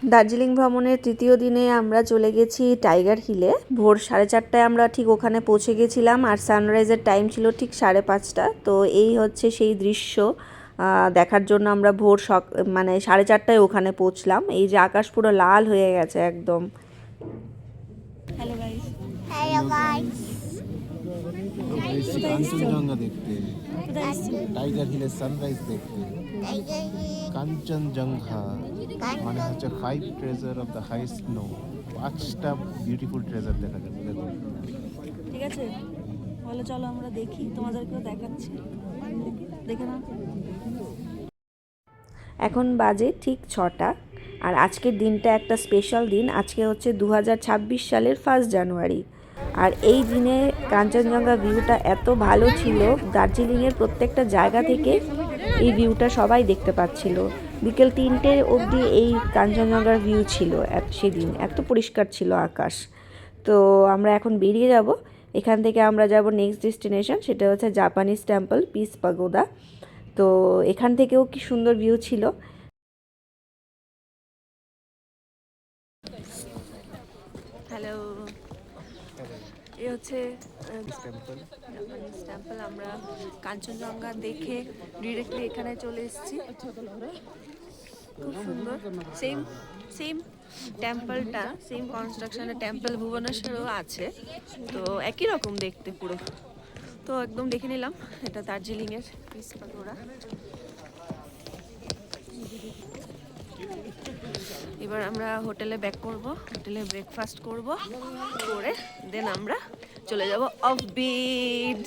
দার্জিলিং ভ্রমণের তৃতীয় দিনে আমরা চলে গেছি টাইগার হিলে। ভোর 4:30টায় আমরা ঠিক ওখানে পৌঁছে গেছিলাম, আর সানরাইজের টাইম ছিল ঠিক 5:30। তো এই হচ্ছে সেই দৃশ্য দেখার জন্য আমরা ভোর মানে 4:30টায় ওখানে পৌঁছলাম। এই যে আকাশ পুরো লাল হয়ে গেছে একদম। Hello guys. Hello guys, Kanchenjunga দেখতে, টাইগার হিলের সানরাইজ দেখতে। কাঞ্চনজঙ্ঘা মানে হচ্ছে 5 treasure of the high snow. 5টা বিউটিফুল ট্রেজার দেখা যাবে। দেখো, ঠিক আছে, তাহলে চলো আমরা দেখি, তোমাদেরকেও দেখাচ্ছি, দেখে নাও। এখন বাজে ঠিক 6টা, আর আজকের দিনটা একটা স্পেশাল দিন। আজকে হচ্ছে 2026 সালের 1 জানুয়ারি। আর এই দিনে কাঞ্চনজঙ্ঘা ভিউটা এত ভালো ছিল, দার্জিলিংয়ের প্রত্যেকটা জায়গা থেকে এই ভিউটা সবাই দেখতে পাচ্ছিল। বিকেল 3টে অবধি এই কাঞ্চনজঙ্ঘার ভিউ ছিল। সেদিন এত পরিষ্কার ছিল আকাশ। তো আমরা এখন বেরিয়ে যাব। এখান থেকে আমরা যাব নেক্সট ডেস্টিনেশন, সেটা হচ্ছে জাপানিজ টেম্পল পিস পাগোদা। তো এখান থেকেও কি সুন্দর ভিউ ছিল। হ্যালো, এই হচ্ছে জাপানিজ টেম্পল। আমরা কাঞ্চনজঙ্ঘা দেখে ডিরেক্টলি এখানে চলে এসেছি। খুব সুন্দর, সেম সেম টেম্পলটা, সেম কনস্ট্রাকশনের টেম্পল ভুবনেশ্বরেও আছে। তো একই রকম দেখতে পুরো। তো একদম দেখে নিলাম, এটা দার্জিলিংয়ের পিস পাগোড়া। এবার আমরা হোটেলে ব্যাক করব, হোটেলে ব্রেকফাস্ট করব, করে দেন আমরা চলে যাব অফ বিট।